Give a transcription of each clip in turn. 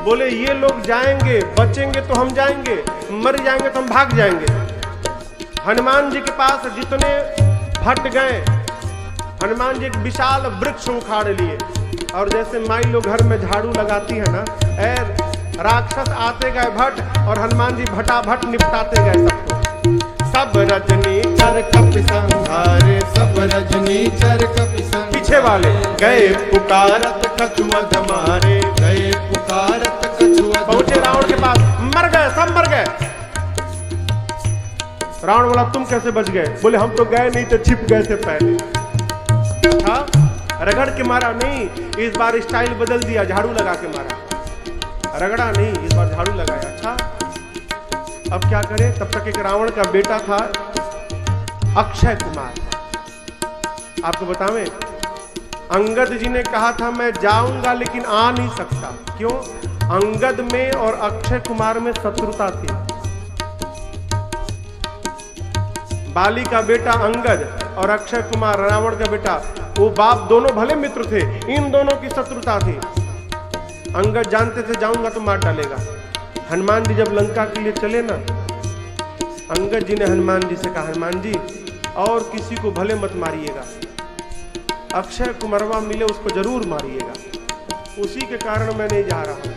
बोले ये लोग जाएंगे, बचेंगे तो हम जाएंगे, मर जाएंगे तो हम भाग जाएंगे। हनुमान जी के पास जितने भट्ट गए, हनुमान जी एक विशाल वृक्ष उखाड़ लिए, और जैसे माई लोग घर में झाड़ू लगाती है ना, राक्षस आते गए भट्ट, और हनुमान जी भटाभट निपटाते गए सबको। सब रजनी चर कपि संहारे, सब रजनी चर कपि संहारे, पीछे वाले गए पुकारत कछुअध मारे, गए पुकारत कछुअध। पहुंचे रावण के पास, मर गए, सब मर गए। रावण बोला तुम कैसे बच गए? बोले हम तो गए नहीं, तो छिप गए थे पहले। हाँ, रगड़ के मारा नहीं, इस बार स्टाइल बदल दिया, झाड़ू लगा के मारा। रगड़ा नहीं, इस बार झाड़ू लगाया। अच्छा, अब क्या करें? तब तक एक रावण का बेटा था अक्षय कुमार। आपको बतावें, अंगद जी ने कहा था मैं जाऊंगा लेकिन आ नहीं सकता। क्यों? अंगद में और अक्षय कुमार में शत्रुता थी। बाली का बेटा अंगद और अक्षय कुमार रावण का बेटा, वो बाप दोनों भले मित्र थे, इन दोनों की शत्रुता थी। अंगद जानते थे जाऊंगा तो मार डालेगा। हनुमान जी जब लंका के लिए चले ना, अंगद जी ने हनुमान जी से कहा, हनुमान जी और किसी को भले मत मारिएगा, अक्षय कुमारवा मिले उसको जरूर मारिएगा, उसी के कारण मैं नहीं जा रहा हूं।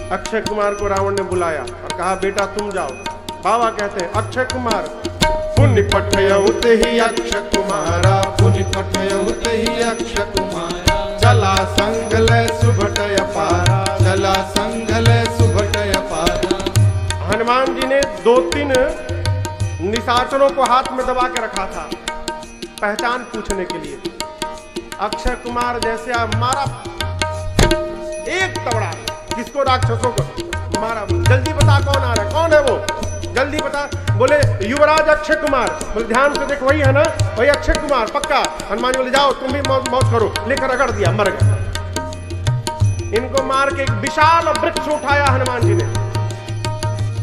अक्षय कुमार को रावण ने बुलाया और कहा बेटा तुम जाओ। बाबा कहते हैं अक्षय कुमार पुण्य पठयहुत ही अक्षय कुमारा, पुण्य पठयहुत ही अक्षय कुमारा, चला संगलय सुभटय पारा, चला संगलय सुभटय पारा। हनुमान जी ने 2-3 निशाचरों को हाथ में दबा के रखा था पहचान पूछने के लिए। अक्षय कुमार जैसे आप मारा, एक तबड़ा, किसको? राक्षसों को मारा। जल्दी बता कौन आ रहा है, कौन है वो, जल्दी बता। बोले युवराज अक्षय कुमार। बोले ध्यान से देख, वही है ना, वही अक्षय कुमार पक्का। हनुमान जी बोले जाओ तुम भी मौत करो। लेकर रगड़ दिया, मर गए। इनको मार के एक विशाल वृक्ष उठाया हनुमान जी ने,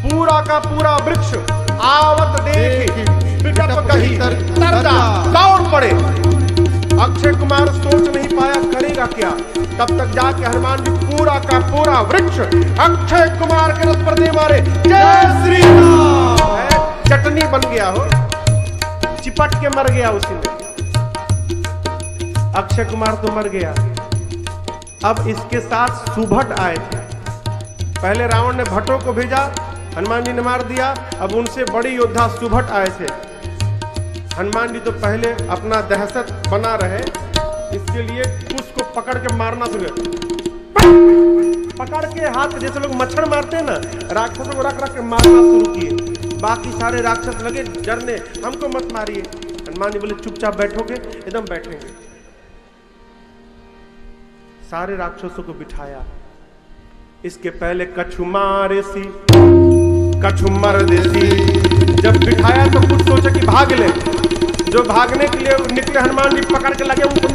पूरा का पूरा वृक्ष आवत देख पिटप कही तरजा दौड़ पड़े। अक्षय कुमार सोच नहीं पाया करेगा क्या, तब तक जाके हनुमान जी पूरा का पूरा वृक्ष अक्षय कुमार के रथ पर दे मारे। जय श्री राम। चटनी बन गया हो, चिपट के मर गया उसी में। अक्षय कुमार तो मर गया। अब इसके साथ सुभट आए थे। पहले रावण ने भट्टों को भेजा, हनुमान जी ने मार दिया। अब उनसे बड़ी योद्धा सुभट आए थे। हनुमान जी तो पहले अपना दहशत बना रहे, इसके लिए उसको पकड़ के मारना शुरू, पकड़ के हाथ, जैसे लोग मच्छर मारते हैं ना, राक्षसों को रख रख के मारना शुरू किए। बाकी सारे राक्षस लगे डरने, हमको मत मारिए। हनुमान जी बोले चुपचाप बैठोगे? एकदम बैठेंगे। सारे राक्षसों को बिठाया। इसके पहले कछु मारे सी कछु मर देसी। जब बिठाया तो कुछ सोचा कि भाग ले, जो भागने के लिए निकले हनुमान जी पकड़ के लगे उनको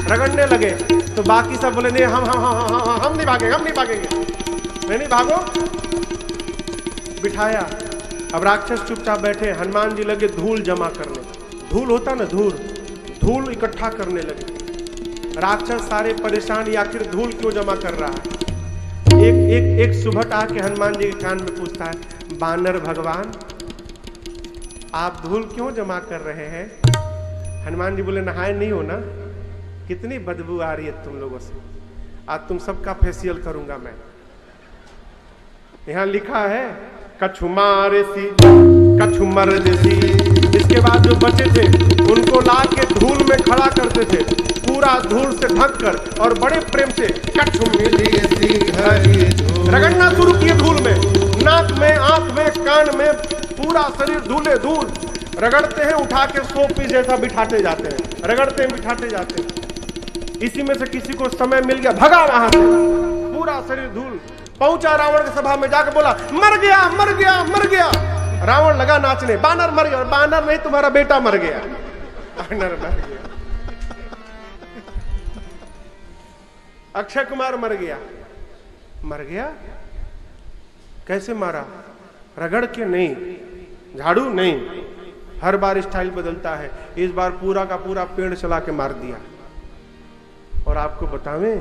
रगड़ने लगे। तो बाकी सब बोले नहीं हम नहीं भागेंगे, हम नहीं भागेंगे, नहीं भागो। बिठाया। अब राक्षस चुपचाप बैठे। हनुमान जी लगे धूल जमा करने, धूल होता ना, धूल इकट्ठा करने लगे। राक्षस सारे परेशान, आखिर धूल क्यों जमा कर रहा है। एक सुभट आके हनुमान जी के कान में पूछता है, बानर भगवान आप धूल क्यों जमा कर रहे हैं? हनुमान जी बोले नहाए नहीं हो ना, कितनी बदबू आ रही है तुम लोगों से, आज तुम सबका फेशियल करूंगा मैं। यहां लिखा है कछु मारे सी कछु मर देसी। इसके बाद जो बचे थे उनको ला के धूल में खड़ा करते थे, पूरा धूल से ढक कर, और बड़े प्रेम से कछु मिली सी रगड़ना शुरू किए धूल में, नाक में, आंख में, कान में, पूरा शरीर धूले धूल। रगड़ते हैं, उठा के सोपी जैसा बिठाते जाते हैं, रगड़ते हैं, बिठाते जाते हैं। इसी में से किसी को समय मिल गया, भगा वहां से, पूरा शरीर धूल। पहुंचा रावण की सभा में, जाकर बोला मर गया मर गया मर गया। रावण लगा नाचने, बानर मर गया। बानर नहीं, तुम्हारा बेटा मर गया। बानर मर गया। अक्षय कुमार मर गया। मर गया कैसे मारा? रगड़ के नहीं, झाड़ू नहीं, हर बार स्टाइल बदलता है। इस बार पूरा का पूरा पेड़ चला के मार दिया। और आपको बतावें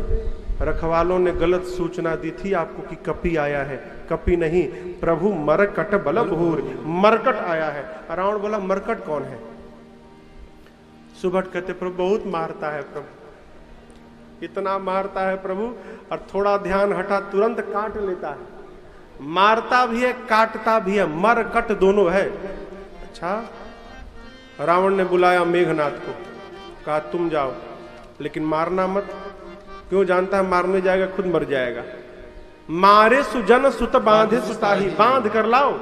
रखवालों ने गलत सूचना दी थी आपको कि कपि आया है। कपि नहीं, प्रभु मरकट बल भूर, मरकट आया है। रावण बोला मरकट कौन है? सुभट कहते प्रभु बहुत मारता है प्रभु, इतना मारता है प्रभु, और थोड़ा ध्यान हटा तुरंत काट लेता है। मारता भी है काटता भी है, मरकट दोनों है। अच्छा, रावण ने बुलाया मेघनाथ को, कहा तुम जाओ लेकिन मारना मत। क्यों? जानता है मारने जाएगा खुद मर जाएगा। मारे सुजन सुत बांधे सुताही, बांध कर लाओ।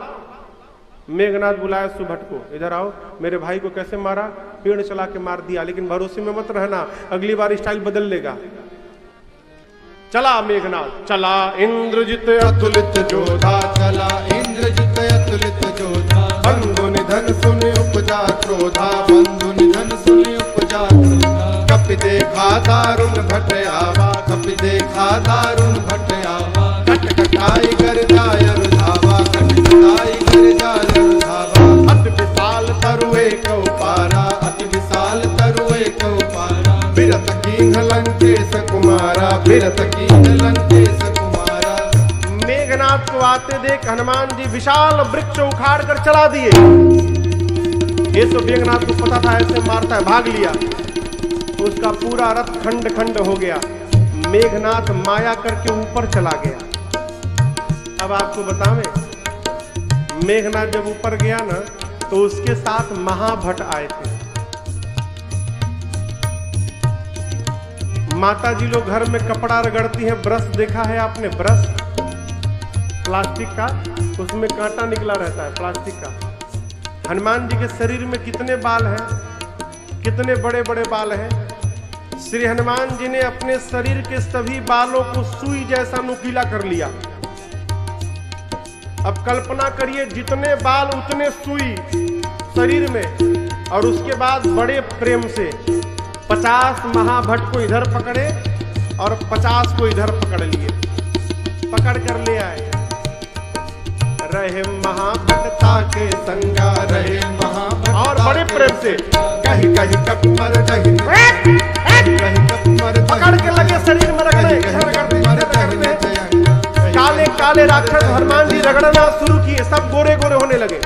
मेघनाथ बुलाया सुभट को, इधर आओ। मेरे भाई को कैसे मारा? पेड़ चला के मार दिया, लेकिन भरोसे में मत रहना, अगली बार स्टाइल बदल लेगा। चला मेघनाथ, चला इंद्रजित अतुलित जोधा, चला इंद्रजित अतुलित जोधा। बंधु निधन सुनि उपजा क्रोधा, बंधु निधन सुनि उपजा क्रोधा। कपि देखा दारुण भट आवा, कपि देखा दारुण भट आवा। कटकटाई कर जाय रुधावा, कटकटाई कर जाय रुधावा। अति विशाल तरुए कौ पारा, अति विशाल तरुए कौ पारा। बिरत कीन्ह लंकेश कुमारा, बिरत कीन्ह लंकेश कुमारा। मेघनाथ को आते देख हनुमान जी विशाल वृक्ष उखाड़ कर चला दिए। ये तो मेघनाथ को पता था ऐसे मारता है, भाग लिया। उसका पूरा रथ खंड खंड हो गया। मेघनाथ माया करके ऊपर चला गया। अब आपको बतावें, मेघनाथ जब ऊपर गया ना तो उसके साथ महाभट आए थे। माता जी लोग घर में कपड़ा रगड़ती हैं, ब्रश देखा है आपने? ब्रश प्लास्टिक का, उसमें कांटा निकला रहता है प्लास्टिक का। हनुमान जी के शरीर में कितने बाल हैं, कितने बड़े बड़े बाल हैं। श्री हनुमान जी ने अपने शरीर के सभी बालों को सुई जैसा नुकीला कर लिया। अब कल्पना करिए, जितने बाल उतने सुई शरीर में, और उसके बाद बड़े प्रेम से 50 महाभट को इधर पकड़े और 50 को इधर पकड़ लिए, पकड़ कर ले आए। रहे महाभटता के संगा, रहे महाभट, और बड़े प्रेम से कहीं कहीं कप मर कहीं पकड़ के लगे शरीर में रगड़े। काले काले राक्षस हनुमान जी रगड़ना शुरू किए, सब गोरे गोरे होने लगे।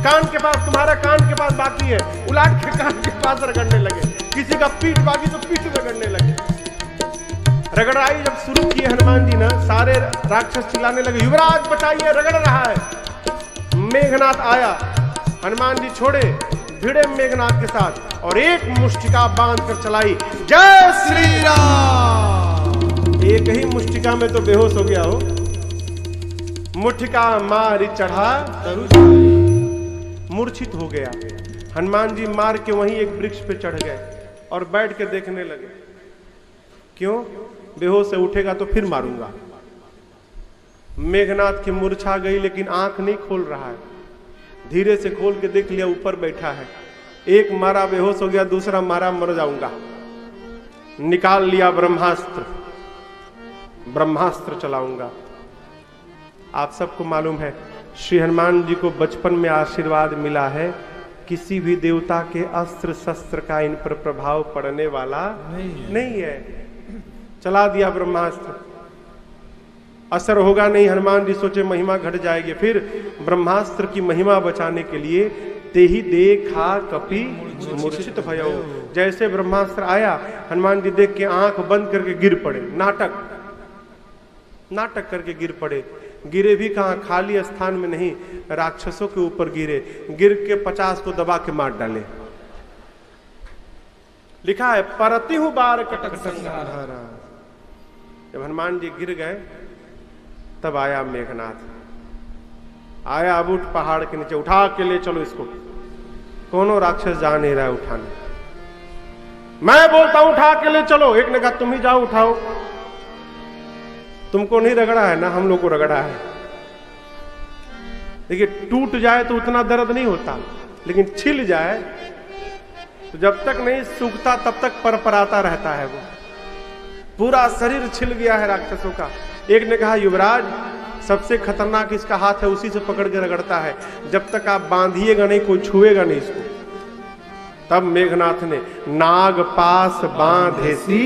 कान के पास, तुम्हारा कान के पास बाकी है, उलाट के कान के पास रगड़ने लगे। किसी का पीठ बाकी तो पीठ रगड़ने लगे। रगड़ाई जब शुरू की हनुमान जी ना, सारे राक्षस चिल्लाने लगे, युवराज बचाइए, रगड़ रहा है। मेघनाथ आया, हनुमान जी छोड़े, भिड़े मेघनाथ के साथ और एक मुष्टिका बांध कर चलाई। जय श्री राम। एक ही मुष्टिका में तो बेहोश हो गया हो। मुठिका मारी चढ़ा तरु जाई, मूर्छित हो गया। हनुमान जी मार के वहीं एक वृक्ष पे चढ़ गए और बैठ के देखने लगे। क्यों? बेहोश से उठेगा तो फिर मारूंगा। मेघनाथ की मूर्छा गई, लेकिन आंख नहीं खोल रहा है। धीरे से खोल के देख लिया, ऊपर बैठा है। एक मारा बेहोश हो गया, दूसरा मारा मर जाऊंगा। निकाल लिया ब्रह्मास्त्र, ब्रह्मास्त्र चलाऊंगा। आप सबको मालूम है, श्री हनुमान जी को बचपन में आशीर्वाद मिला है, किसी भी देवता के अस्त्र शस्त्र का इन पर प्रभाव पड़ने वाला नहीं है। चला दिया ब्रह्मास्त्र, असर होगा नहीं। हनुमान जी सोचे महिमा घट जाएगी। फिर ब्रह्मास्त्र की महिमा बचाने के लिए तेहि देखा कपि मूर्छित भयो। जैसे ब्रह्मास्त्र आया, हनुमान जी देख के आंख बंद करके गिर पड़े। नाटक करके गिर पड़े। गिरे भी कहां, खाली स्थान में नहीं, राक्षसों के ऊपर गिरे। गिर के 50 को दबा के मार डाले। लिखा है परतिहु बार कटक संघारा। जब हनुमान जी गिर गए तब आया मेघनाथ। आया, अब उठ पहाड़ के नीचे, उठा के ले चलो इसको। कोनो राक्षस जा नहीं रहा है उठाने। मैं बोलता हूं उठा के ले चलो। एक ने कहा तुम ही जाओ उठाओ। तुमको नहीं रगड़ा है ना, हम लोग को रगड़ा है। देखिए, टूट जाए तो उतना दर्द नहीं होता, लेकिन छिल जाए तो जब तक नहीं सूखता तब तक परपराता रहता है। वो पूरा शरीर छिल गया है राक्षसों का। एक ने कहा युवराज, सबसे खतरनाक इसका हाथ है, उसी से पकड़ के रगड़ता है। जब तक आप बांधिएगा नहीं, कोई छुएगा नहीं इसको। तब मेघनाथ ने नाग पास बांधेसी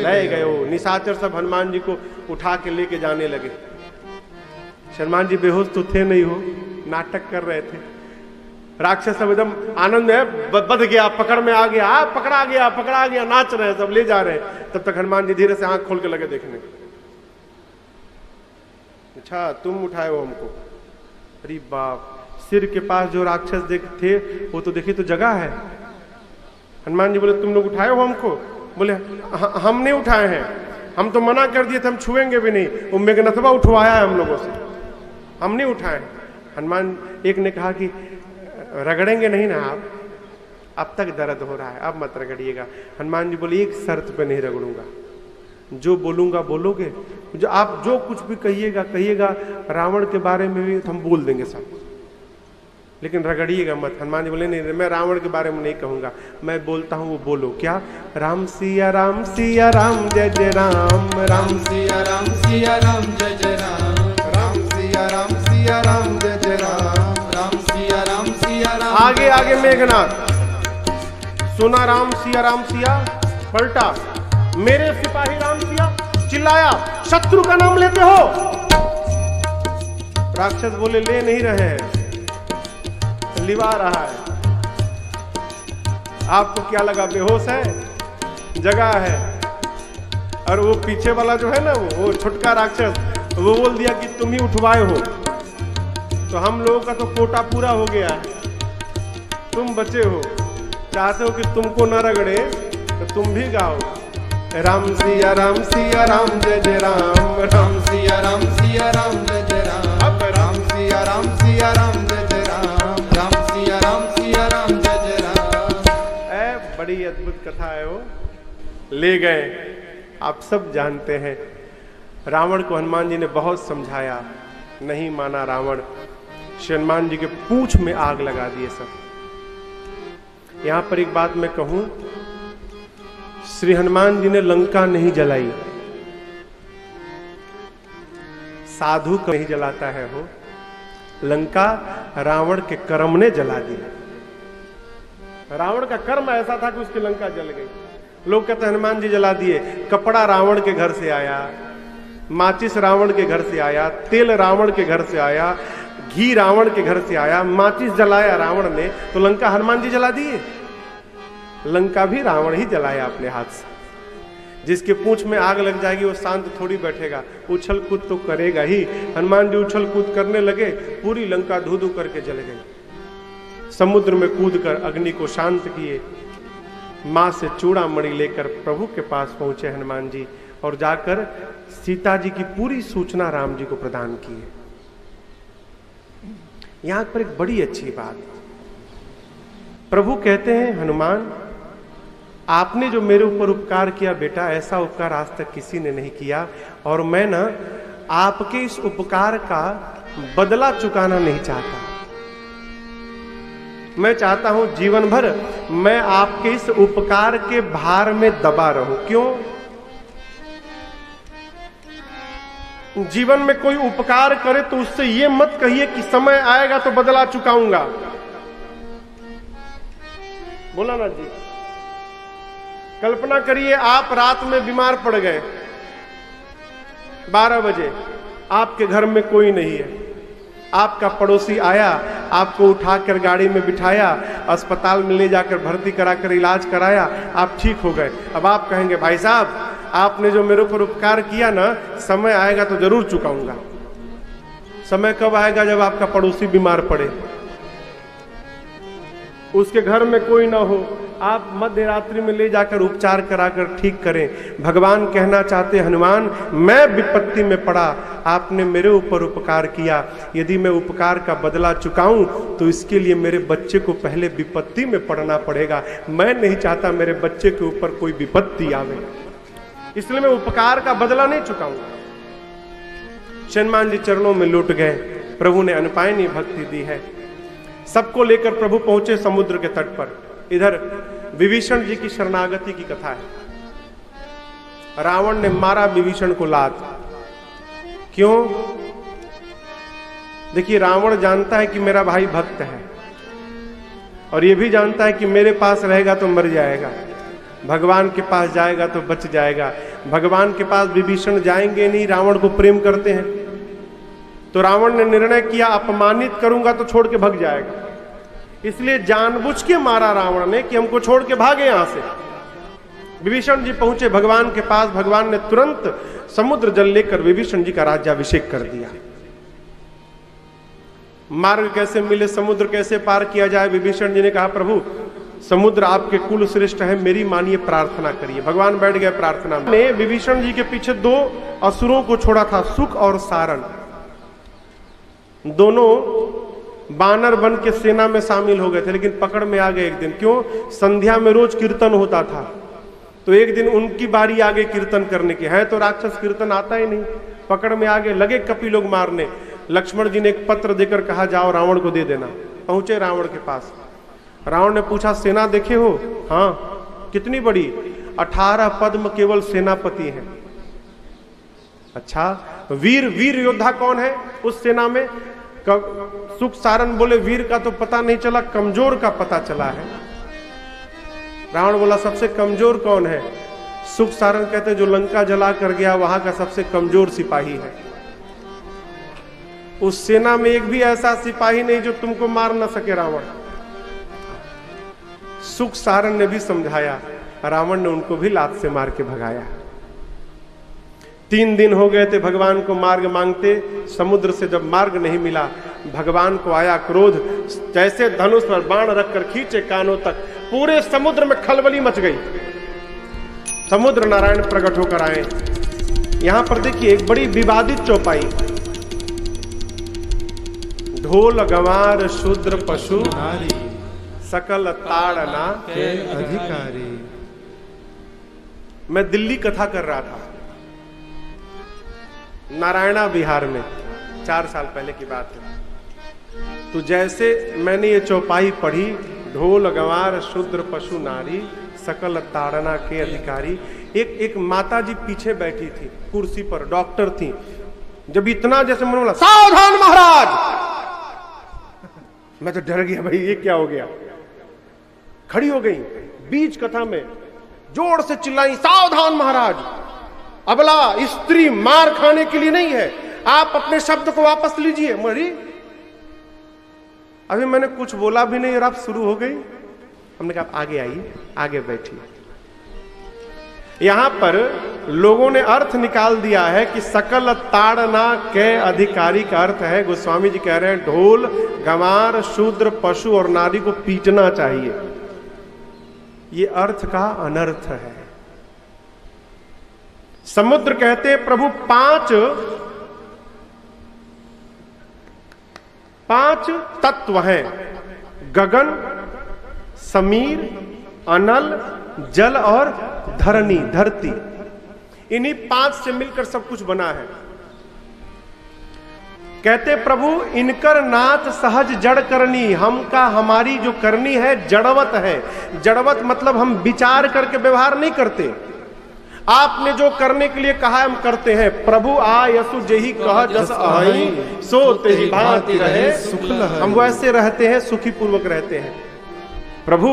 ले गयो। निशाचर सब हनुमान जी को उठा के लेके जाने लगे। हनुमान जी बेहोश तो थे नहीं हो, नाटक कर रहे थे। राक्षस सब एकदम आनंद है, बध गया, पकड़ में आ गया, पकड़ा गया, नाच रहे हैं, सब ले जा रहे हैं। तब तक हनुमान जी धीरे से आंख खोल के लगे देखने। अच्छा तुम उठाए हो हमको? अरे बाप, सिर के पास जो राक्षस थे वो तो देखिए तो जगह है। हनुमान जी बोले तुम लोग उठाए हो हमको? बोले हम नहीं उठाए हैं, हम तो मना कर दिए थे, हम छुएंगे भी नहीं। वो मेघनाथवा उठवाया है हम लोगों से, हम नहीं उठाए। हनुमान एक ने कहा कि रगड़ेंगे नहीं ना आप? अब तक दर्द हो रहा है, अब मत रगड़िएगा। हनुमान जी बोले एक शर्त पे नहीं रगड़ूंगा, जो बोलूंगा बोलोगे, जो आप जो कुछ भी कहिएगा रावण के बारे में भी हम बोल देंगे सब, लेकिन रगड़िएगा मत। हनुमान जी बोले नहीं, मैं रावण के बारे में नहीं कहूंगा, मैं बोलता हूँ वो बोलो। क्या? राम सिया राम जय जय राम, राम सिया राम जय जय राम, राम सिया राम जय जय राम, राम सिया राम। आगे मेघनाथ सुना राम सिया, पलटा मेरे सिपाही राम सिया, चिल्लाया शत्रु का नाम लेते हो? राक्षस बोले ले नहीं रहे हैं, लिवा रहा है। आपको क्या लगा बेहोश है? जगह है। और वो पीछे वाला जो है ना, वो छुटका राक्षस, वो बोल दिया कि तुम ही उठवाए हो। तो हम लोगों का तो कोटा पूरा हो गया है, तुम बचे हो। चाहते हो कि तुमको न रगड़े तो तुम भी गाओ राम सिया राम जय जय राम, राम सिया राम जय जय राम। अब राम सिया राम जय जय राम, राम सिया राम जय जय राम। बड़ी अद्भुत कथा है वो। ले गए, आप सब जानते हैं। रावण को हनुमान जी ने बहुत समझाया, नहीं माना रावण। हनुमान जी के पूंछ में आग लगा दिए सब। यहां पर एक बात मैं कहूं, श्री हनुमान जी ने लंका नहीं जलाई, साधु को नहीं जलाता है वो, लंका रावण के कर्म ने जला दिया। रावण का कर्म ऐसा था कि उसकी लंका जल गई। लोग कहते हैं हनुमान जी जला दिए। कपड़ा रावण के घर से आया, माचिस रावण के घर से आया, तेल रावण के घर से आया, घी रावण के घर से आया, माचिस जलाया रावण ने, तो लंका हनुमान जी जला दिए? लंका भी रावण ही जलाया अपने हाथ से। जिसके पूंछ में आग लग जाएगी वो शांत थोड़ी बैठेगा, उछल कूद तो करेगा ही। हनुमान जी उछल कूद करने लगे, पूरी लंका धू धू करके जल गई। समुद्र में कूद कर अग्नि को शांत किए। मां से चूड़ामणि लेकर प्रभु के पास पहुंचे हनुमान जी, और जाकर सीता जी की पूरी सूचना राम जी को प्रदान की। यहां पर एक बड़ी अच्छी बात, प्रभु कहते हैं हनुमान आपने जो मेरे ऊपर उपकार किया बेटा, ऐसा उपकार आज तक किसी ने नहीं किया, और मैं ना आपके इस उपकार का बदला चुकाना नहीं चाहता। मैं चाहता हूं जीवन भर मैं आपके इस उपकार के भार में दबा रहूं। क्यों? जीवन में कोई उपकार करे तो उससे ये मत कहिए कि समय आएगा तो बदला चुकाऊंगा। बोला ना जी। कल्पना करिए आप रात में बीमार पड़ गए, 12 बजे, आपके घर में कोई नहीं है, आपका पड़ोसी आया, आपको उठाकर गाड़ी में बिठाया, अस्पताल में ले जाकर भर्ती कराकर इलाज कराया, आप ठीक हो गए। अब आप कहेंगे भाई साहब आपने जो मेरे ऊपर उपकार किया ना, समय आएगा तो जरूर चुकाऊंगा। समय कब आएगा? जब आपका पड़ोसी बीमार पड़े, उसके घर में कोई ना हो, आप मध्य रात्रि में ले जाकर उपचार कराकर ठीक करें। भगवान कहना चाहते हनुमान मैं विपत्ति में पड़ा, आपने मेरे ऊपर उपकार किया, यदि मैं उपकार का बदला चुकाऊं तो इसके लिए मेरे बच्चे को पहले विपत्ति में पड़ना पड़ेगा। मैं नहीं चाहता मेरे बच्चे के ऊपर कोई विपत्ति आवे, इसलिए मैं उपकार का बदला नहीं चुकाऊंगा। हनुमान जी चरणों में लौट गए। प्रभु ने अनुपायनी भक्ति दी है। सबको लेकर प्रभु पहुंचे समुद्र के तट पर। इधर विभीषण जी की शरणागति की कथा है। रावण ने मारा विभीषण को लात। क्यों? देखिए रावण जानता है कि मेरा भाई भक्त है, और ये भी जानता है कि मेरे पास रहेगा तो मर जाएगा, भगवान के पास जाएगा तो बच जाएगा। भगवान के पास विभीषण जाएंगे नहीं, रावण को प्रेम करते हैं। तो रावण ने निर्णय किया अपमानित करूंगा तो छोड़ के भाग जाएगा, इसलिए जानबूझ के मारा रावण ने कि हमको छोड़ के भागे यहां से। विभीषण जी पहुंचे भगवान के पास, भगवान ने तुरंत समुद्र जल लेकर विभीषण जी का राज्याभिषेक कर दिया। मार्ग कैसे मिले, समुद्र कैसे पार किया जाए? विभीषण जी ने कहा प्रभु समुद्र आपके कुल श्रेष्ठ है, मेरी मानिए प्रार्थना करिए। भगवान बैठ गए प्रार्थना में। विभीषण जी के पीछे दो असुरों को छोड़ा था, सुख और सारण। दोनों बानर बन के सेना में शामिल हो गए थे, लेकिन पकड़ में आ गए एक दिन। क्यों? संध्या में रोज कीर्तन होता था, तो एक दिन उनकी बारी आ गई कीर्तन करने की। है तो राक्षस, कीर्तन आता ही नहीं, पकड़ में आ गए, लगे कपि लोग मारने। लक्ष्मण जी ने एक पत्र देकर कहा जाओ रावण को दे देना। पहुंचे रावण के पास, रावण ने पूछा सेना देखे हो? हाँ। कितनी बड़ी? 18 पद्म केवल सेनापति हैं। अच्छा, वीर वीर योद्धा कौन है उस सेना में? सुख सारण बोले वीर का तो पता नहीं चला, कमजोर का पता चला है। रावण बोला सबसे कमजोर कौन है? सुख सारण कहते जो लंका जला कर गया वहां का सबसे कमजोर सिपाही है। उस सेना में एक भी ऐसा सिपाही नहीं जो तुमको मार न सके रावण। सुख सारण ने भी समझाया, रावण ने उनको भी लात से मार के भगाया। 3 दिन हो गए थे भगवान को मार्ग मांगते, समुद्र से जब मार्ग नहीं मिला, भगवान को आया क्रोध। जैसे धनुष पर बाण रखकर खींचे कानों तक, पूरे समुद्र में खलबली मच गई। समुद्र नारायण प्रकट होकर आए। यहां पर देखिए एक बड़ी विवादित चौपाई, ढोल गंवार शूद्र पशु नारी सकल ताड़ना के अधिकारी। मैं दिल्ली कथा कर रहा था, नारायणा बिहार में, 4 साल पहले की बात है। तो जैसे मैंने ये चौपाई पढ़ी, ढोल गंवार शूद्र पशु नारी सकल ताड़ना के अधिकारी, एक माता जी पीछे बैठी थी कुर्सी पर, डॉक्टर थी। जब इतना जैसे मैंने बोला सावधान महाराज, मैं तो डर गया, भाई ये क्या हो गया। खड़ी हो गई बीच कथा में, जोर से चिल्लाई सावधान महाराज, अबला स्त्री मार खाने के लिए नहीं है, आप अपने शब्द को वापस लीजिए। मरी अभी मैंने कुछ बोला भी नहीं और आप शुरू हो गई। हमने कहा आगे आइए, आगे बैठिए। यहां पर लोगों ने अर्थ निकाल दिया है कि सकल ताड़ना के अधिकारी का अर्थ है, गोस्वामी जी कह रहे हैं ढोल गंवार शूद्र पशु और नारी को पीटना चाहिए। ये अर्थ का अनर्थ है। समुद्र कहते प्रभु 5 तत्व हैं, गगन, समीर, अनल, जल और धरणी, धरती। इन्हीं 5 से मिलकर सब कुछ बना है। कहते प्रभु इनकर नाथ सहज जड़ करनी, हमका हमारी जो करनी है जड़वत है। जड़वत मतलब हम विचार करके व्यवहार नहीं करते, आपने जो करने के लिए कहा हम करते हैं। प्रभु आ यसु जेहि कह जस आहि सो तेहि भांति रहे सुख लहरी। हम वैसे रहते हैं, सुखी पूर्वक रहते हैं। प्रभु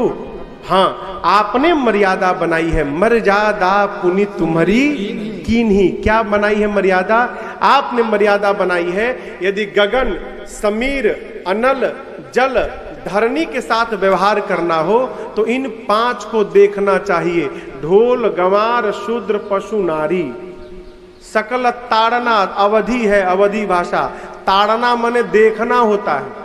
हाँ, आपने मर्यादा बनाई है, मर्यादा पुनि तुम्हारी कीन्ही। क्या बनाई है मर्यादा? आपने मर्यादा बनाई है। यदि गगन, समीर, अनल, जल, धरणी के साथ व्यवहार करना हो तो इन 5 को देखना चाहिए। ढोल गंवार शूद्र पशु नारी सकल ताड़ना, अवधि है, अवधि भाषा। ताड़ना माने देखना होता है।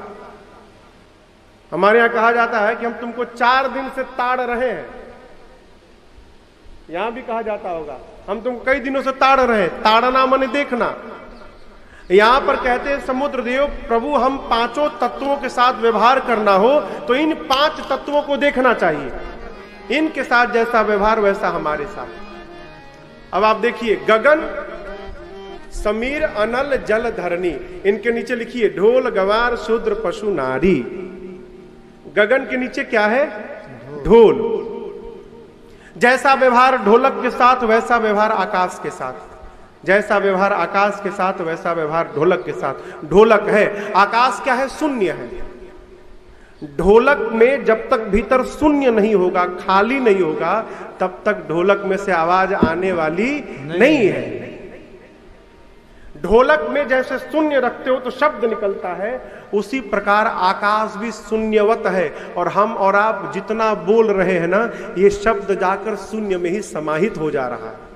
हमारे यहां कहा जाता है कि हम तुमको 4 दिन से ताड़ रहे हैं, यहां भी कहा जाता होगा हम तुमको कई दिनों से ताड़ रहे हैं। ताड़ना माने देखना। यहां पर कहते हैं समुद्र देव प्रभु हम 5 तत्वों के साथ व्यवहार करना हो तो इन 5 तत्वों को देखना चाहिए। इनके साथ जैसा व्यवहार वैसा हमारे साथ। अब आप देखिए गगन, समीर, अनल, जल, धरणी, इनके नीचे लिखिए ढोल गंवार शूद्र पशु नारी। गगन के नीचे क्या है? ढोल। जैसा व्यवहार ढोलक के साथ वैसा व्यवहार आकाश के साथ। जैसा व्यवहार आकाश के साथ वैसा व्यवहार ढोलक के साथ। ढोलक है, आकाश क्या है? शून्य है। ढोलक में जब तक भीतर शून्य नहीं होगा, खाली नहीं होगा, तब तक ढोलक में से आवाज आने वाली नहीं है। ढोलक में जैसे शून्य रखते हो तो शब्द निकलता है, उसी प्रकार आकाश भी शून्यवत है। और हम और आप जितना बोल रहे हैं ना, ये शब्द जाकर शून्य में ही समाहित हो जा रहा है।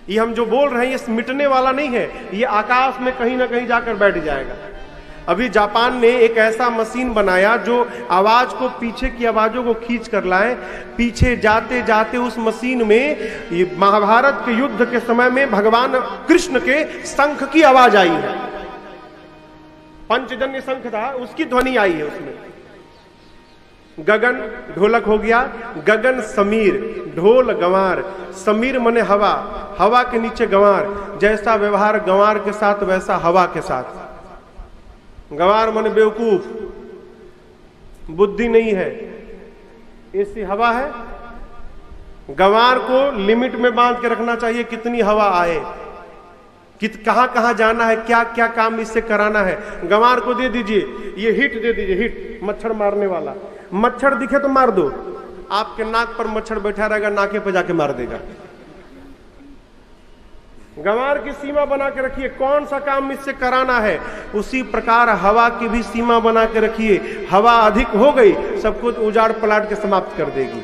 ये हम जो बोल रहे हैं ये मिटने वाला नहीं है, ये आकाश में कहीं ना कहीं जाकर बैठ जाएगा। अभी जापान ने एक ऐसा मशीन बनाया जो आवाज को, पीछे की आवाजों को खींच कर लाए। पीछे जाते जाते उस मशीन में ये महाभारत के युद्ध के समय में भगवान कृष्ण के शंख की आवाज आई है। पंचजन्य शंख था, उसकी ध्वनि आई है उसमें। गगन ढोलक हो गया, गगन समीर, ढोल गंवार, समीर मने हवा, हवा के नीचे गंवार। जैसा व्यवहार गंवार के साथ वैसा हवा के साथ। गंवार माने बेवकूफ, बुद्धि नहीं है, ऐसी हवा है। गंवार को लिमिट में बांध के रखना चाहिए, कितनी हवा आए, कहां कहां जाना है, क्या क्या काम इससे कराना है। गंवार को दे दीजिए, ये हिट दे दीजिए, हिट मच्छर मारने वाला। मच्छर दिखे तो मार दो, आपके नाक पर मच्छर बैठा रहेगा, नाके पे जाके मार देगा। गंवार की सीमा बना के रखिए, कौन सा काम इससे कराना है। उसी प्रकार हवा की भी सीमा बना के रखिए। हवा अधिक हो गई, सब कुछ उजाड़ पलाट के समाप्त कर देगी।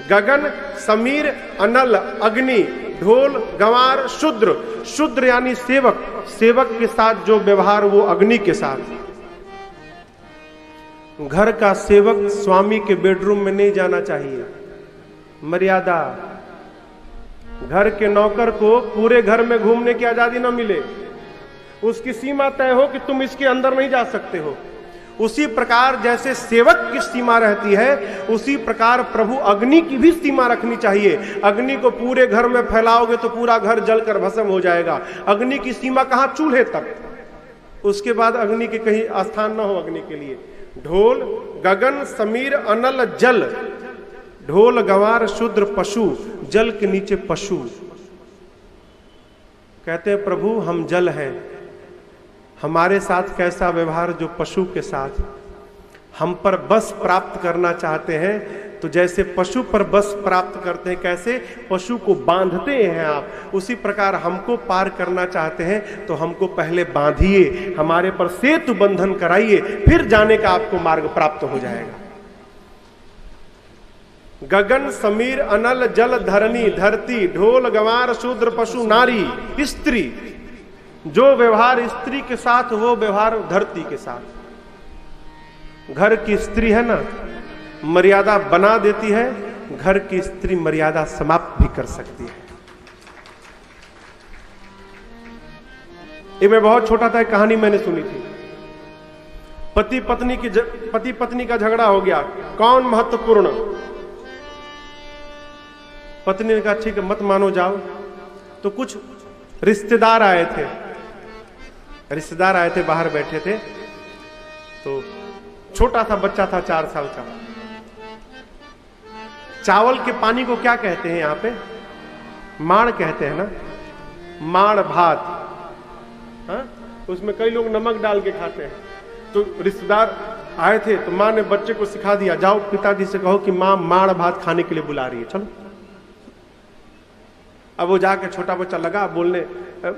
गगन, समीर, अनल, अग्नि, ढोल, गंवार, शूद्र। शूद्र यानी सेवक, सेवक के साथ जो व्यवहार वो अग्नि के साथ। घर का सेवक स्वामी के बेडरूम में नहीं जाना चाहिए, मर्यादा। घर के नौकर को पूरे घर में घूमने की आजादी न मिले, उसकी सीमा तय हो कि तुम इसके अंदर नहीं जा सकते हो। उसी प्रकार जैसे सेवक की सीमा रहती है, उसी प्रकार प्रभु अग्नि की भी सीमा रखनी चाहिए। अग्नि को पूरे घर में फैलाओगे तो पूरा घर जलकर भस्म हो जाएगा। अग्नि की सीमा कहां? चूल्हे तक, उसके बाद अग्नि के कहीं स्थान न हो अग्नि के लिए। ढोल, गगन, समीर, अनल, जल। ढोल, गंवार, शूद्र, पशु, जल के नीचे पशु। कहते हैं प्रभु हम जल हैं, हमारे साथ कैसा व्यवहार जो पशु के साथ। हम पर बस प्राप्त करना चाहते हैं तो जैसे पशु पर बस प्राप्त करते हैं, कैसे पशु को बांधते हैं आप, उसी प्रकार हमको पार करना चाहते हैं तो हमको पहले बांधिए, हमारे पर सेतु बंधन कराइए, फिर जाने का आपको मार्ग प्राप्त हो जाएगा। गगन, समीर, अनल, जल, धरणी, धरती, ढोल, गंवार, शूद्र, पशु, नारी, स्त्री। जो व्यवहार स्त्री के साथ वो व्यवहार धरती के साथ। घर की स्त्री है ना, मर्यादा बना देती है, घर की स्त्री मर्यादा समाप्त भी कर सकती है। ये मैं बहुत छोटा था, कहानी मैंने सुनी थी। पति पत्नी का झगड़ा हो गया, कौन महत्वपूर्ण? पत्नी ने कहा ठीक है मत मानो जाओ। तो कुछ रिश्तेदार आए थे, बाहर बैठे थे। तो छोटा सा बच्चा था, 4 साल का। चावल के पानी को क्या कहते हैं यहाँ पे? माड़ कहते हैं ना, माड़ भात। हाँ? उसमें कई लोग नमक डाल के खाते हैं। तो रिश्तेदार आए थे तो माँ ने बच्चे को सिखा दिया, जाओ पिताजी से कहो कि माँ माड़ भात खाने के लिए बुला रही है, चलो। अब वो जाके छोटा बच्चा लगा बोलने,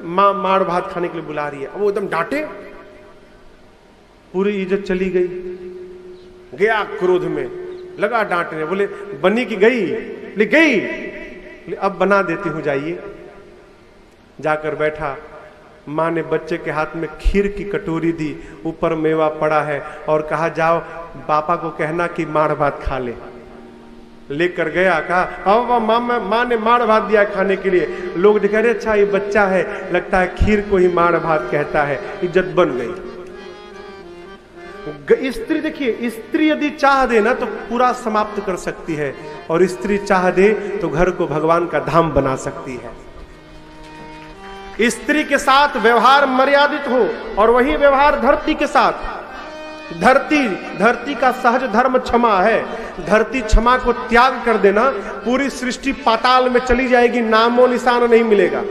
माँ माड़ भात खाने के लिए बुला रही है। अब वो एकदम डांटे, पूरी इज्जत चली गई। गया क्रोध में, लगा डांटने, बोले बनी की गई? बोले गई। बोले अब बना देती हूं, जाइए। जाकर बैठा, माँ ने बच्चे के हाथ में खीर की कटोरी दी, ऊपर मेवा पड़ा है, और कहा जाओ पापा को कहना कि माड़ भात खा ले। लेकर गया, कहा अब माँ ने माड़ भात दिया खाने के लिए। लोग दिखा रहे अच्छा ये बच्चा है, लगता है खीर को ही माड़ भात कहता है। इज्जत बन गई। स्त्री देखिए, स्त्री यदि चाह दे ना तो पूरा समाप्त कर सकती है, और स्त्री चाह दे तो घर को भगवान का धाम बना सकती है। स्त्री के साथ व्यवहार मर्यादित हो, और वही व्यवहार धरती के साथ। धरती का सहज धर्म क्षमा है। धरती क्षमा को त्याग कर देना, पूरी सृष्टि पाताल में चली जाएगी, नामो निशान नहीं मिलेगा।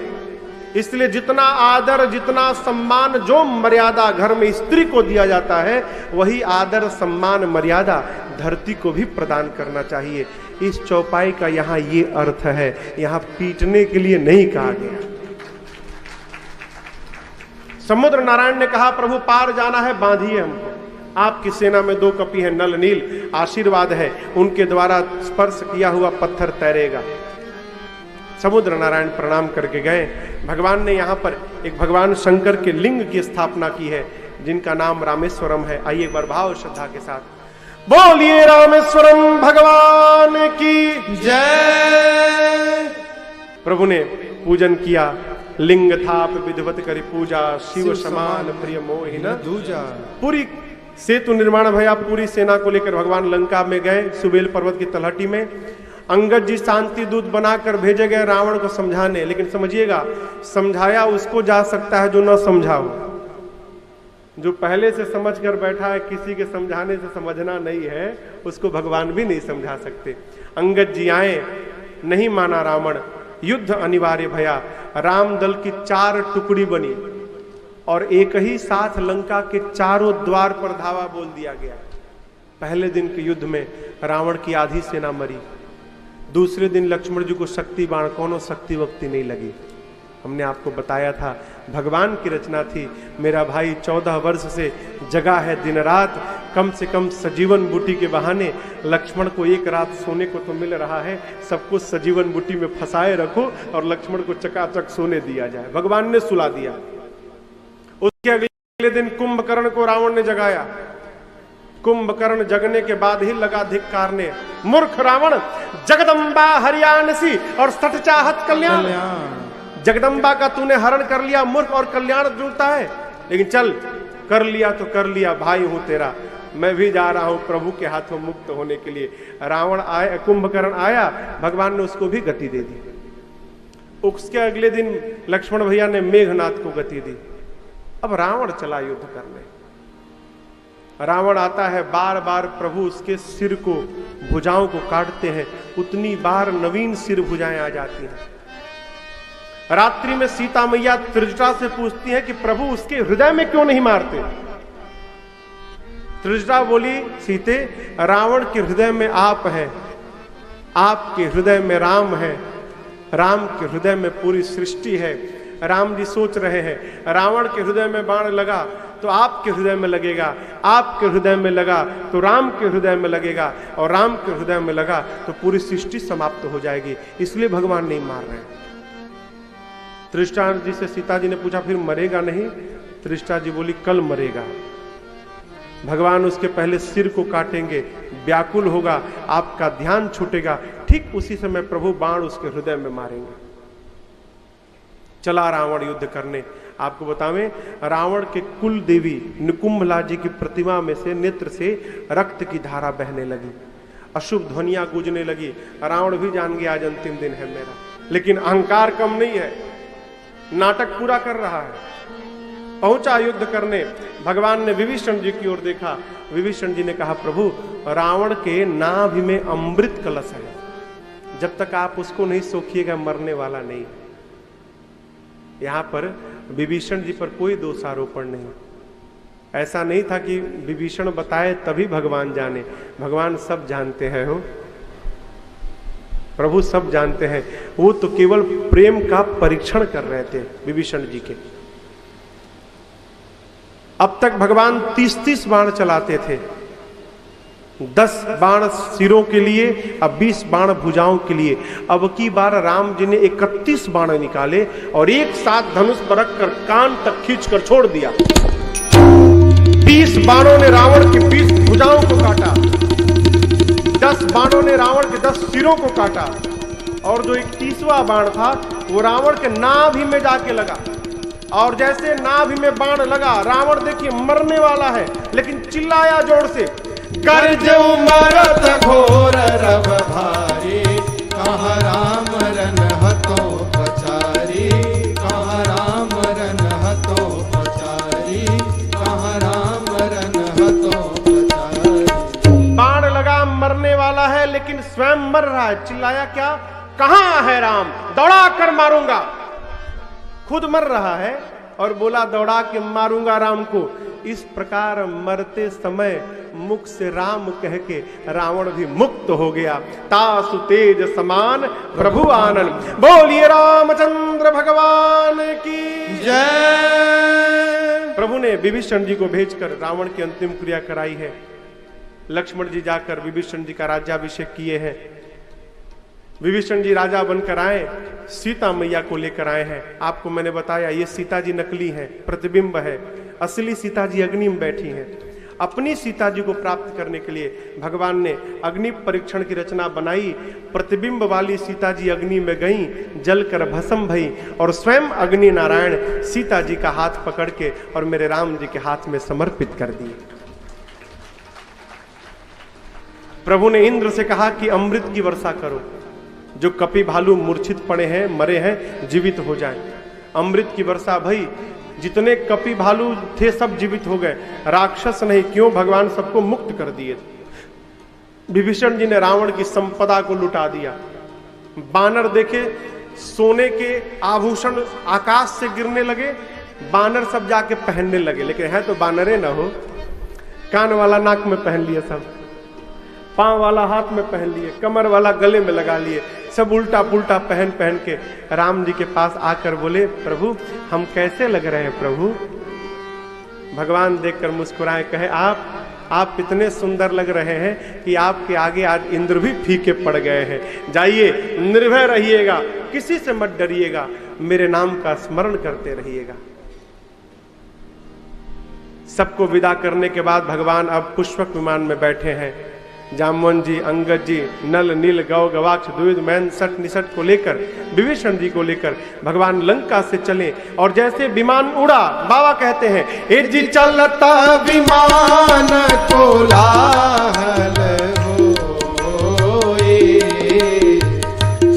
इसलिए जितना आदर, जितना सम्मान, जो मर्यादा घर में स्त्री को दिया जाता है, वही आदर, सम्मान, मर्यादा धरती को भी प्रदान करना चाहिए। इस चौपाई का यहां ये अर्थ है, यहां पीटने के लिए नहीं कहा गया। समुद्र नारायण ने कहा, प्रभु पार जाना है, बांधिए हमको। आपकी सेना में 2 कपी है, नल नील आशीर्वाद है, उनके द्वारा स्पर्श किया हुआ पत्थर तैरेगा। समुद्र नारायण प्रणाम करके गए। भगवान ने यहाँ पर एक भगवान शंकर के लिंग की स्थापना की है, जिनका नाम रामेश्वरम है। आइए एक बार भाव श्रद्धा के साथ बोलिए रामेश्वरम भगवान की जय। प्रभु ने पूजन किया, लिंग थाप विधिवत करी पूजा, शिव समान प्रिय मोहिन दूजा। पूरी सेतु निर्माण भया, पूरी सेना को लेकर भगवान लंका में गए, सुबेल पर्वत की तलहटी में। अंगद जी शांति दूत बनाकर भेजे गए रावण को समझाने, लेकिन समझिएगा, समझाया उसको जा सकता है जो न समझा हो। जो पहले से समझ कर बैठा है, किसी के समझाने से समझना नहीं है, उसको भगवान भी नहीं समझा सकते। अंगद जी आए, नहीं माना रावण, युद्ध अनिवार्य भया। राम दल की 4 टुकड़ी बनी और एक ही साथ लंका के चारों द्वार पर धावा बोल दिया गया। पहले दिन के युद्ध में रावण की आधी सेना मरी। दूसरे दिन लक्ष्मण जी को शक्ति बाण, कोनो शक्ति वक्ति नहीं लगी। हमने आपको बताया था, भगवान की रचना थी। मेरा भाई 14 वर्ष से जगा है दिन रात, कम से कम सजीवन बूटी के बहाने लक्ष्मण को एक रात सोने को तो मिल रहा है, सब कुछ सजीवन बूटी में फंसाए रखो और लक्ष्मण को चकाचक सोने दिया जाए। भगवान ने सुला दिया। उसके अगले दिन कुंभकर्ण को रावण ने जगाया। कुंभकर्ण जगने के बाद ही लगा धिक्कारने, मूर्ख रावण, जगदम्बा हरियाणसी और सठ चाहत कल्याण। जगदम्बा का तूने हरण कर लिया, मूर्ख, और कल्याण जुड़ता है। लेकिन चल, कर लिया तो कर लिया, भाई हूं तेरा, मैं भी जा रहा हूं प्रभु के हाथों मुक्त होने के लिए। रावण आया, कुंभकर्ण आया, भगवान ने उसको भी गति दे दी। उसके अगले दिन लक्ष्मण भैया ने मेघनाथ को गति दी। अब रावण चला युद्ध करने। रावण आता है, बार बार प्रभु उसके सिर को, भुजाओं को काटते हैं, उतनी बार नवीन सिर भुजाएं आ जाती हैं। रात्रि में सीता मैया त्रिजटा से पूछती है कि प्रभु उसके हृदय में क्यों नहीं मारते। त्रिजटा बोली, सीते, रावण के हृदय में आप हैं, आपके हृदय में राम है, राम के हृदय में पूरी सृष्टि है। राम जी सोच रहे हैं, रावण के हृदय में बाण लगा तो आपके हृदय में लगेगा, आपके हृदय में लगा तो राम के हृदय में लगेगा, और राम के हृदय में लगा तो पूरी सृष्टि समाप्त हो जाएगी, इसलिए भगवान नहीं मार रहे। त्रिष्टा जी से सीता जी ने पूछा, फिर मरेगा नहीं? त्रिष्टा जी बोली, कल मरेगा। भगवान उसके पहले सिर को काटेंगे, व्याकुल होगा, आपका ध्यान छूटेगा, ठीक उसी समय प्रभु बाण उसके हृदय में मारेंगे। चला रावण युद्ध करने। आपको बतावें, रावण के कुल देवी निकुंभला जी की प्रतिमा में से नेत्र से रक्त की धारा बहने लगी, अशुभ ध्वनियां गूंजने लगी। रावण भी जान गया आज अंतिम दिन है मेरा, लेकिन अहंकार कम नहीं है, नाटक पूरा कर रहा है। पहुंचा युद्ध करने। भगवान ने विभीषण जी की ओर देखा। विभीषण जी ने कहा, प्रभु, रावण के नाभि में अमृत कलश है, जब तक आप उसको नहीं सोखिएगा मरने वाला नहीं। यहां पर विभीषण जी पर कोई दोषारोपण नहीं। ऐसा नहीं था कि विभीषण बताए तभी भगवान जाने, भगवान सब जानते हैं हो, प्रभु सब जानते हैं। वो तो केवल प्रेम का परीक्षण कर रहे थे विभीषण जी के। अब तक भगवान 30-30 बाण चलाते थे, 10 बाण सिरों के लिए, अब 20 बाण भुजाओं के लिए। अब की बार राम जी ने 31 बाण निकाले और एक साथ धनुष पर रखकर कान तक खींचकर छोड़ दिया। 20 बाणों ने रावण की 20 भुजाओं को काटा, 10 बाणों ने रावण के 10 सिरों को काटा, और जो 31वां बाण था वो रावण के नाभि में जाके लगा। और जैसे नाभि में बाण लगा, रावण देखिए मरने वाला है, लेकिन चिल्लाया जोर से, कर जो मरत घोर रव भारी, कहाँ राम रन हतो पचारी, कहाँ राम रन हतो पचारी, कहाँ राम रन हतो पचारी। बाण लगा, मरने वाला है, लेकिन स्वयं मर रहा है। चिल्लाया क्या, कहाँ है राम, दौड़ा कर मारूंगा। खुद मर रहा है और बोला दौड़ा के मारूंगा राम को। इस प्रकार मरते समय मुख से राम कह के रावण भी मुक्त हो गया। तासु तेज समान प्रभु आनंद। बोलिए रामचंद्र भगवान की जय। प्रभु ने विभीषण जी को भेजकर रावण की अंतिम क्रिया कराई है। लक्ष्मण जी जाकर विभीषण जी का राज्याभिषेक किए हैं। विभीषण जी राजा बनकर आए, सीता मैया को लेकर आए हैं। आपको मैंने बताया ये सीता जी नकली है, प्रतिबिंब है। असली सीता जी अग्नि में बैठी हैं। अपनी सीता जी को प्राप्त करने के लिए भगवान ने अग्नि परीक्षण की रचना बनाई। प्रतिबिंब वाली सीता जी अग्नि में गईं, जलकर भस्म भई और स्वयं अग्नि नारायण सीता जी का हाथ पकड़ के और मेरे राम जी के हाथ में समर्पित कर दिए। प्रभु ने इंद्र से कहा कि अमृत की वर्षा करो, जो कपि भालू मूर्छित पड़े हैं, मरे हैं, जीवित हो जाएं। अमृत की वर्षा भई, जितने कपि भालू थे सब जीवित हो गए। राक्षस नहीं, क्यों? भगवान सबको मुक्त कर दिए। विभीषण जी ने रावण की संपदा को लुटा दिया। बानर देखे सोने के आभूषण आकाश से गिरने लगे, बानर सब जाके पहनने लगे। लेकिन है तो बानरे ना हो। कान वाला नाक में पहन लिए, सब पांव वाला हाथ में पहन लिए, कमर वाला गले में लगा लिए, सब उल्टा पुल्टा पहन पहन के राम जी के पास आकर बोले प्रभु हम कैसे लग रहे हैं प्रभु? भगवान देखकर मुस्कुराए, कहे आप इतने सुंदर लग रहे हैं कि आपके आगे आज इंद्र भी फीके पड़ गए हैं। जाइए, निर्भय रहिएगा, किसी से मत डरिएगा, मेरे नाम का स्मरण करते रहिएगा। सबको विदा करने के बाद भगवान अब पुष्पक विमान में बैठे हैं। जामवन जी, अंगद जी, नल नील गौ गवाक्ष द्विविध मैन सट निसट को लेकर, विभीषण जी को लेकर भगवान लंका से चले। और जैसे विमान उड़ा, बाबा कहते हैं ए जी चलता विमान कोलाहल होए,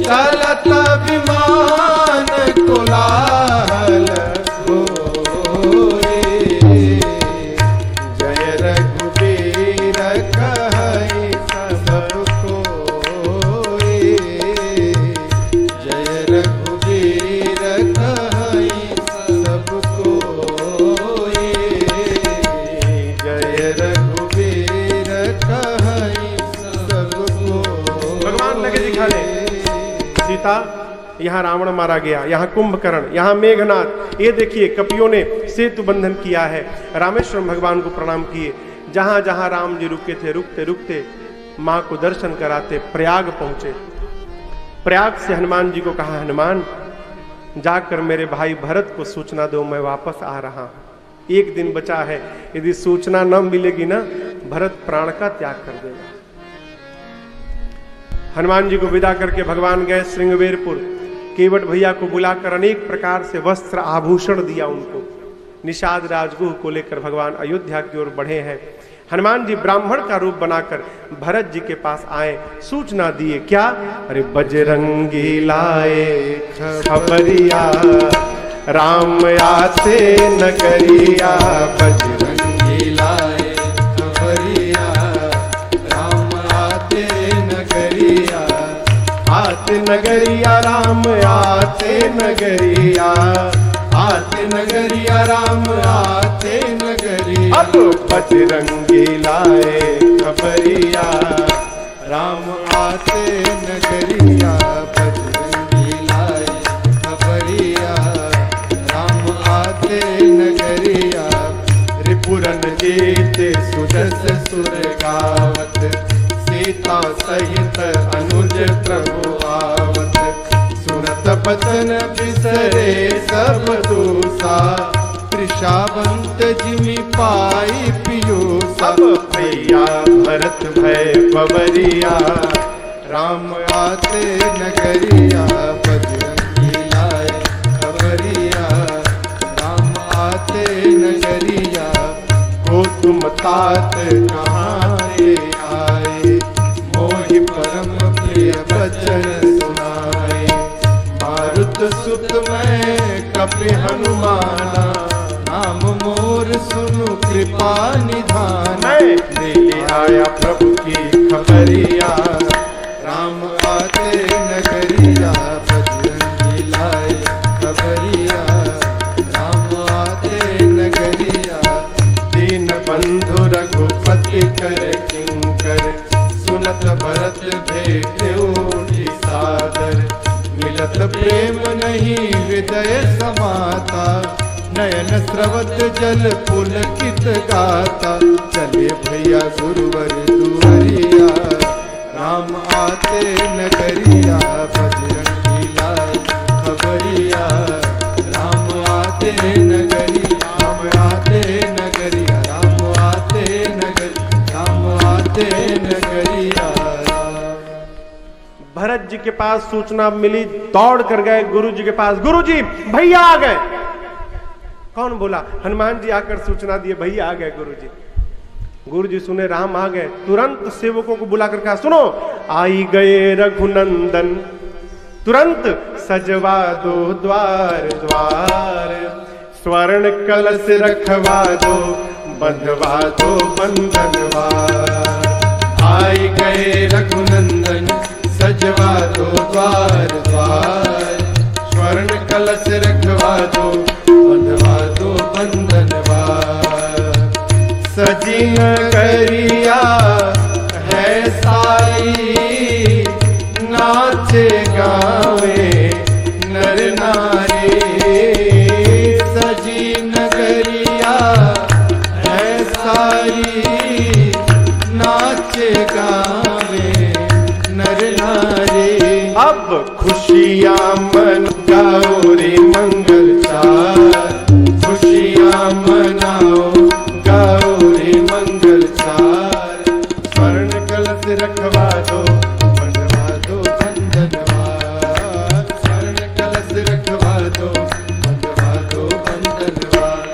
चलता विमान कोलाहल होए, जय रघुबीर यहाँ रावण मारा गया, यहाँ कुंभकर्ण, यहाँ मेघनाथ। ये देखिए कपियों ने सेतु बंधन किया है। रामेश्वरम भगवान को प्रणाम किए। जहां जहां राम जी रुके थे, रुकते रुकते मां को दर्शन कराते प्रयाग पहुंचे। प्रयाग से हनुमान जी को कहा हनुमान जाकर मेरे भाई भरत को सूचना दो, मैं वापस आ रहा हूं। एक दिन बचा है, यदि सूचना न मिलेगी ना भरत प्राण का त्याग कर देगा। हनुमान जी को विदा करके भगवान गए श्रृंगवेरपुर। केवट भैया को बुलाकर अनेक प्रकार से वस्त्र आभूषण दिया उनको। निषाद राजगुह को लेकर भगवान अयोध्या की ओर बढ़े हैं। हनुमान जी ब्राह्मण का रूप बनाकर भरत जी के पास आए, सूचना दिए क्या? अरे बजरंगी लाए खबरिया, राम आते नगरिया, बजरंगी लाए खबरिया, राम आते नगरिया, आते नगरिया राम आते नगरिया, आते नगरिया राम आते नगरिया। अब बजरंगी लाए खबरिया, राम आते नगरिया, बजरंगी लाए खबरिया, राम आते नगरिया। रिपुरन जीते सुजस सुर गावत, सीता सहित अनुज प्रभु आवत, सुनत बचन बिसरे सब दूसा, त्रिशावंत जिमि पाई पियूसा। भैया भरत भय पवरिया, राम आते नगरिया, बजरंगी लाए खबरिया, राम आते नगरिया। को तुम तात कहाँ रे आए, मोहि परम प्रिय बचन सुनाए। मारुत सुत मैं कपि हनुमाना, नाम मोर सुनु कृपा निधान। ले आया प्रभु की खबरिया, राम आते नगरिया, बजरंगी लाए खबरिया। समाता, नयन स्रवत जल पुलकित गाता। चले भैया गुरुवर दुआरिया, राम आते नगरिया, बजरंगी लाल खबरिया। राम आते नगरिया, राम आते नगरिया, राम आते नगरिया, राम आते नगरिया। भरत जी के पास सूचना मिली, दौड़ कर गए गुरु जी के पास। गुरु जी भैया आ गए। कौन बोला? हनुमान जी आकर सूचना दिए, भैया आ गए गुरु जी। गुरु जी सुने राम आ गए, तुरंत सेवकों को बुलाकर कहा, सुनो आई गए रघुनंदन, तुरंत सजवा दो द्वार द्वार। स्वर्ण कलश रखवा दो, बंधवा दो बंधनवार। आई गए रघुनंदन, सजवा दो द्वार द्वार। स्वर्ण कलश रखवा दो, बंधवा दो बंधनवार। सजी नगरिया है सारी, नाचे गावे नर नारी। सजी नगरिया है सारी, नाचे गावे नर नारी। अब खुशियाँ मनाओ रे मंगल चार, खुशियाँ मनाओ गाओ रे मंगल चार। स्वर्ण कलश रखवा दो, बंधवा दो बंधनवार। स्वर्ण कलश रखवा दो, बंधवा दो बंधनवार।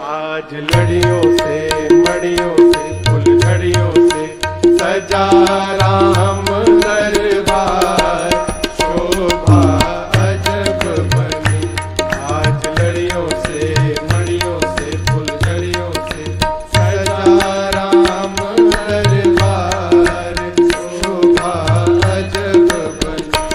आज लड़ियों से मड़ियों से फुलझड़ियों से सजा राम दरबार। शोभा अजब बनी, आज लड़ियों से मड़ियों से फुलझड़ियों से सजा राम दरबार। शोभा अजब बनी,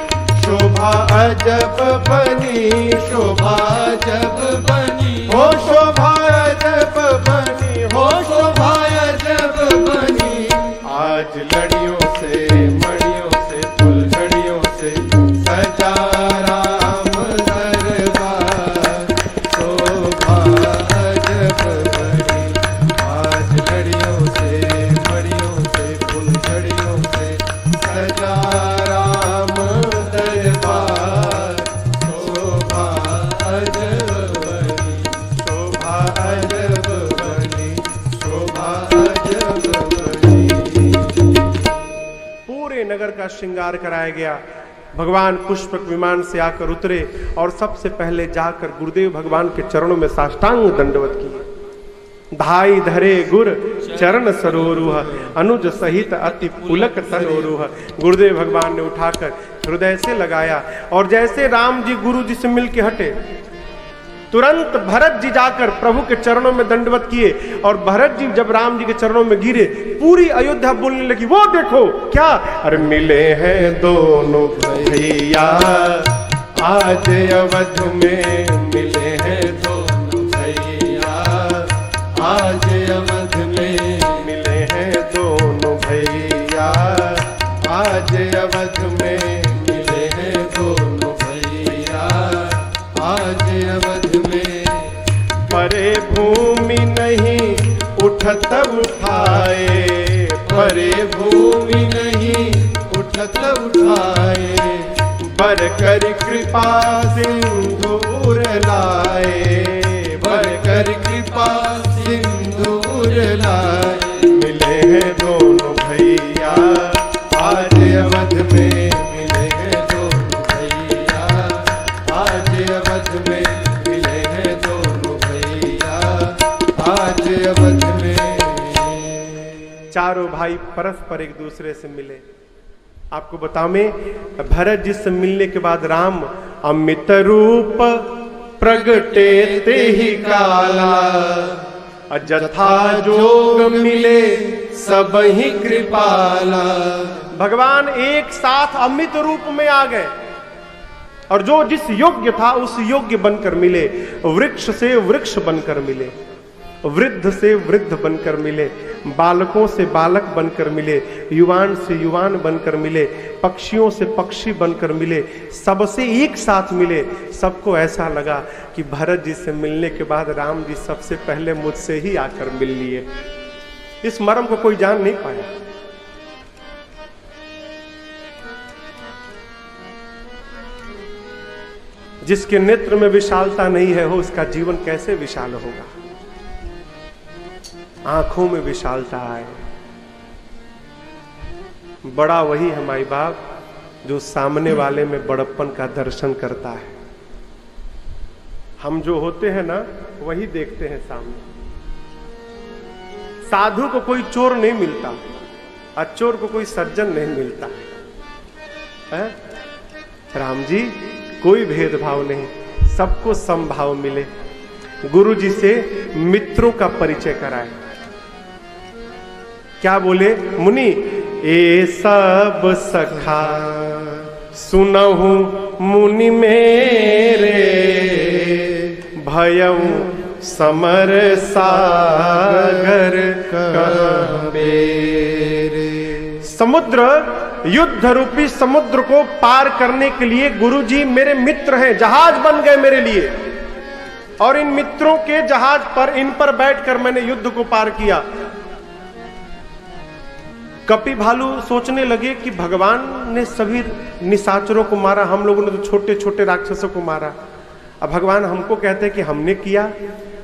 शोभा अजब बनी, शोभा अजब बनी, हो शोभा अजब बनी, हो शोभा अजब बनी। आज लड़ियों से मड़ियों से फुलझड़ियों से सजा राम दरबार। शोभा अजब बनी, आज लड़ियों से मड़ियों से फुलझड़ियों से सजा राम दरबार। शोभा अजब बनी, शोभा अजब बनी, शोभा अजब बनी। पूरे नगर का श्रृंगार कराया गया। भगवान पुष्पक विमान से आकर उतरे और सबसे पहले जाकर गुरुदेव भगवान के चरणों में साष्टांग दंडवत किए। धाई धरे गुर चरण सरोरुह, अनुज सहित अति पुलक तनोरुह। गुरुदेव भगवान ने उठाकर हृदय से लगाया और जैसे राम जी गुरु जी से मिलके हटे, तुरंत भरत जी जाकर प्रभु के चरणों में दंडवत किए। और भरत जी जब राम जी के चरणों में गिरे, पूरी अयोध्या बोलने लगी, वो देखो क्या, अरे मिले हैं दोनों भैया आज अवध में। मिले हैं दोनों भैया आज अवध में। मिले हैं दोनों भैया आज अवध में। मिले हैं दोनों भैया आज अवध में। परे भूमि नहीं उठत उठाए, परे भूमि नहीं उठत उठाए। बर कर कृपा सिंदूर लाए, बर कर कृपा सिंदूर लाए। मिले हैं दोनों भैया आज अवध में। मिले हैं दोनों भैया आज अवध में। मिले हैं दोनों भैया आज अवध में। चारों भाई परस्पर एक दूसरे से मिले। आपको बताऊं, भरत जी से मिलने के बाद राम अमित रूप प्रगटे ते ही काला। जथा जोग मिले सब ही कृपाला। भगवान एक साथ अमित रूप में आ गए और जो जिस योग्य था उस योग्य बनकर मिले, वृक्ष से वृक्ष बनकर मिले। वृद्ध से वृद्ध बनकर मिले, बालकों से बालक बनकर मिले, युवान से युवान बनकर मिले, पक्षियों से पक्षी बनकर मिले, सबसे एक साथ मिले। सबको ऐसा लगा कि भरत जी से मिलने के बाद राम जी सबसे पहले मुझसे ही आकर मिल लिए। इस मर्म को कोई जान नहीं पाया। जिसके नेत्र में विशालता नहीं है, हो उसका जीवन कैसे विशाल होगा। आंखों में विशालता आए। बड़ा वही है माई बाप जो सामने वाले में बड़प्पन का दर्शन करता है। हम जो होते हैं ना वही देखते हैं सामने। साधु को कोई चोर नहीं मिलता, अचोर को कोई सज्जन नहीं मिलता है। राम जी कोई भेदभाव नहीं, सबको समभाव मिले। गुरु जी से मित्रों का परिचय कराए। क्या बोले मुनि? ए सब सखा सुनहु मुनि मेरे, भयउ समर सागर कहबेरे। समुद्र, युद्ध रूपी समुद्र को पार करने के लिए गुरु जी मेरे मित्र हैं, जहाज बन गए मेरे लिए। और इन मित्रों के जहाज पर, इन पर बैठकर मैंने युद्ध को पार किया। कपि भालू सोचने लगे कि भगवान ने सभी निशाचरों को मारा, हम लोगों ने तो छोटे छोटे राक्षसों को मारा। अब भगवान हमको कहते हैं कि हमने किया।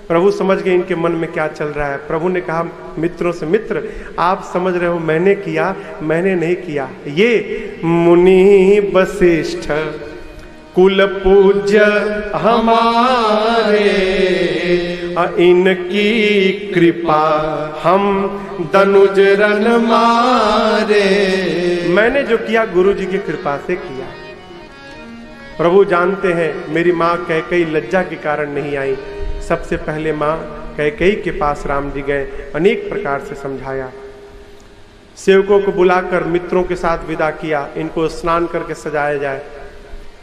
प्रभु समझ गए इनके मन में क्या चल रहा है। प्रभु ने कहा मित्रों से, मित्र आप समझ रहे हो मैंने किया, मैंने नहीं किया। ये मुनि वशिष्ठ कुल पूज्य हमारे, इनकी कृपा हम दनुज रन मारे। मैंने जो किया गुरु जी की कृपा से किया। प्रभु जानते हैं मेरी माँ कैकेयी लज्जा के कारण नहीं आई। सबसे पहले माँ कैकेयी के पास राम जी गए, अनेक प्रकार से समझाया। सेवकों को बुलाकर मित्रों के साथ विदा किया, इनको स्नान करके सजाया जाए।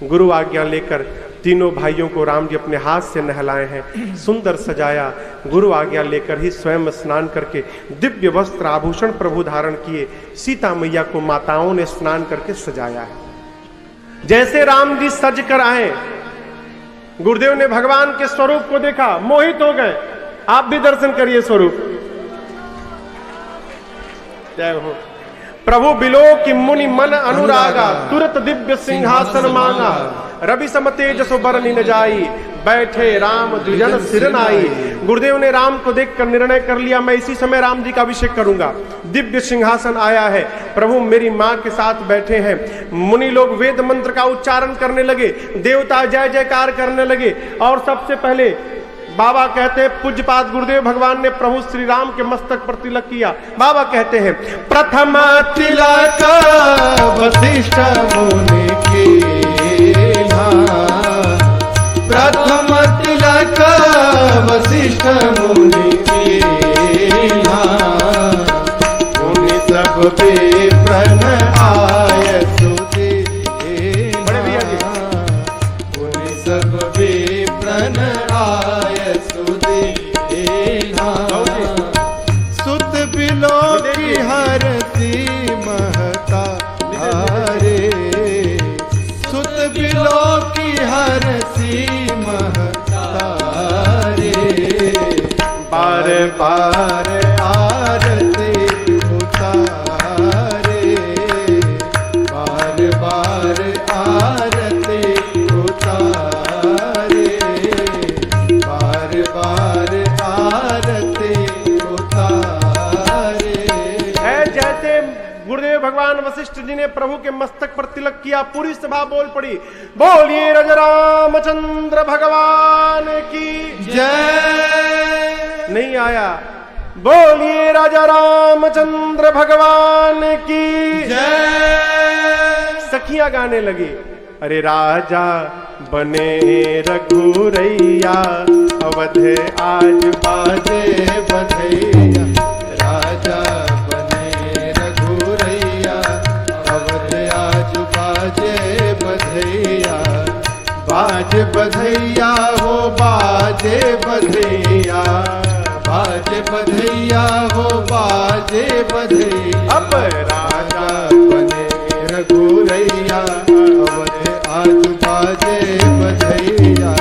गुरु आज्ञा लेकर तीनों भाइयों को राम जी अपने हाथ से नहलाए हैं, सुंदर सजाया। गुरु आज्ञा लेकर ही स्वयं स्नान करके दिव्य वस्त्र आभूषण प्रभु धारण किए। सीता मैया को माताओं ने स्नान करके सजाया है। जैसे राम जी सज कर आए, गुरुदेव ने भगवान के स्वरूप को देखा, मोहित हो गए। आप भी दर्शन करिए स्वरूप। जय हो। प्रभु बिलो कि मुनि मन अनुरागा, तुरत दिव्य सिंहासन मांगा। रवि सम तेजसो बरनि न जाई, बैठे राम द्विजन सिर नाई। गुरुदेव ने राम को देखकर निर्णय कर लिया, मैं इसी समय राम जी का अभिषेक करूंगा। दिव्य सिंहासन आया है, प्रभु मेरी माँ के साथ बैठे हैं। मुनि लोग वेद मंत्र का उच्चारण करने लगे, देवता जय जयकार करने लगे। और सबसे पहले बाबा कहते हैं, पूज्यपाद गुरुदेव भगवान ने प्रभु श्री राम के मस्तक पर तिलक किया। बाबा कहते हैं, प्रथम तिलक वशिष्ठ मुनि कीन्हा, प्रथम तिलक वशिष्ठ मुनि कीन्हा। मुनि सब विप्रन आय सुदीन्हा, बड़े भैया जी। मुनि सब विप्रन आय सुदीन्हा। सुत बिलो की हरति महता हरे, सुत बिलो की हरति महता रे। बार बार आरती उतारे, बार बार आरती उतारे, बार बार आरती उतारे। है जैसे गुरुदेव भगवान वशिष्ठ जी ने प्रभु के मस्तक पर तिलक किया, पूरी सभा बोल पड़ी, बोलिए राजा रामचंद्र भगवान की जय। नहीं आया, बोलिए राजा रामचंद्र भगवान की जय। सखियां गाने लगी, अरे राजा बने रघुरैया, अवध आज बाजे बधैया। राजा बने रघुरैया, अवध आज बाजे बधैया। बाज बधैया हो बाजे बधैया, बाज बाजे बधैया हो बाजे बधैया अब राजा बने रघुरैया अवध आज बाजे बधैया